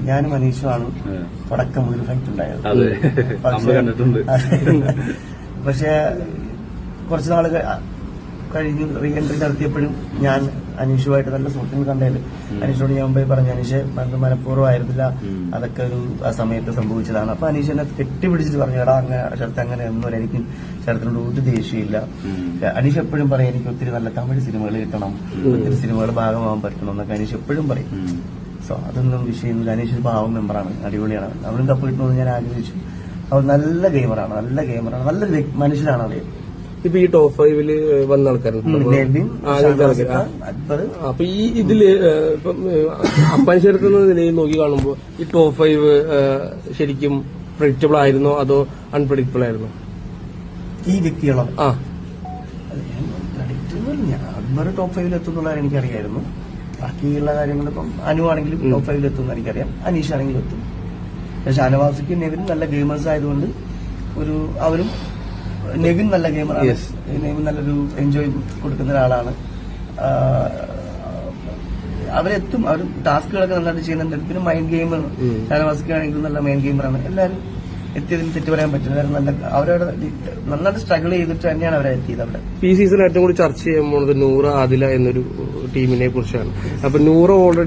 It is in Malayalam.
ഞാനും മനീഷുമാണ് തുടക്കം മുതൽ ഫൈറ്റ് ഉണ്ടായത്. പക്ഷെ കുറച്ച് നാൾ കഴിഞ്ഞ് റീ എൻട്രി നടത്തിയപ്പോഴും ഞാൻ അനീഷുമായിട്ട് നല്ല സുഹൃത്തുക്കൾ കണ്ടതിൽ അനീഷോട് ഞാൻ പോയി പറഞ്ഞു, അനീഷ് മനഃപൂർവ്വമായിരുന്നില്ല, അതൊക്കെ ഒരു ആ സമയത്ത് സംഭവിച്ചതാണ്. അപ്പൊ അനീഷ് എന്നെ കെട്ടിപ്പിടിച്ചിട്ട് പറഞ്ഞു, എടാ അങ്ങനെ ശരത്ത് അങ്ങനെ ഒന്നുമില്ല, എനിക്ക് ശരത്തിനോട് ഒരു ദേഷ്യമില്ല. അനീഷ് എപ്പോഴും പറയും എനിക്ക് ഒത്തിരി നല്ല തമിഴ് സിനിമകൾ കിട്ടണം, ഒത്തിരി സിനിമകൾ ഭാഗമാകാൻ പറ്റണം എന്നൊക്കെ അനീഷ് എപ്പോഴും പറയും. സോ അതൊന്നും വിഷയമൊന്നുമില്ല. അനീഷ് ഒരു പാവം മെമ്പറാണ്, അടിപൊളിയാണ്. അവനും കപ്പ് കിട്ടണമെന്ന് ഞാൻ ആഗ്രഹിച്ചു. അവർ നല്ല ഗെയിമറാണ്, നല്ലൊരു മനുഷ്യനാണ് അവർ. ഇപ്പൊ ഈ ടോപ്പ് 5 വന്ന ആൾക്കാരുണ്ട്. അപ്പൊ ഈ ഇതില് അപ്പൻ ശരത്ത് എന്ന നിലയിൽ നോക്കി കാണുമ്പോ ഈ ടോപ്പ് 5 ശരിക്കും പ്രെഡിക്റ്റബിൾ ആയിരുന്നോ അതോ അൺപ്രെഡിക്റ്റബിൾ ആയിരുന്നോ ഈ വ്യക്തികളോ? അക്ബർ ടോപ്പ് 5 എത്തുന്നുള്ളതാണ് എനിക്കറിയായിരുന്നു. ബാക്കിയുള്ള കാര്യങ്ങൾ ഇപ്പം അനു ആണെങ്കിലും ടോപ്പ് 5 എത്തുമെന്ന് എനിക്കറിയാം, അനീഷ് ആണെങ്കിലും എത്തും. പക്ഷെ ഷാനവാസിക്ക് നെവിൻ നല്ല ഗെയിമേഴ്സ് ആയതുകൊണ്ട് അവരും നെവിൻ നല്ല ഗെയിമറാണ്. നെവിൻ നല്ലൊരു എൻജോയ് കൊടുക്കുന്ന ഒരാളാണ്. അവരെത്തും, അവർ ടാസ്കുകളൊക്കെ നന്നായിട്ട് ചെയ്യുന്നുണ്ട്. പിന്നെ മൈൻഡ് ഗെയിം ഷാനവാസിക്കാണെങ്കിലും നല്ല മൈൻഡ് ഗെയിമറാണ്. എല്ലാവരും എത്തിയതിന് തെറ്റ് പറയാൻ പറ്റില്ല. അവരവിടെ നന്നായിട്ട് സ്ട്രഗിൾ ചെയ്തിട്ട് തന്നെയാണ് അവരെ എത്തിയത് അവിടെ. ഈ സീസൺ ഏറ്റവും കൂടുതൽ ചർച്ച ചെയ്യാൻ പോകുന്നത് നൂറ ആദില എന്നൊരു ടീമിനെ കുറിച്ചാണ്. അപ്പൊ നൂറ ഓൾറെഡി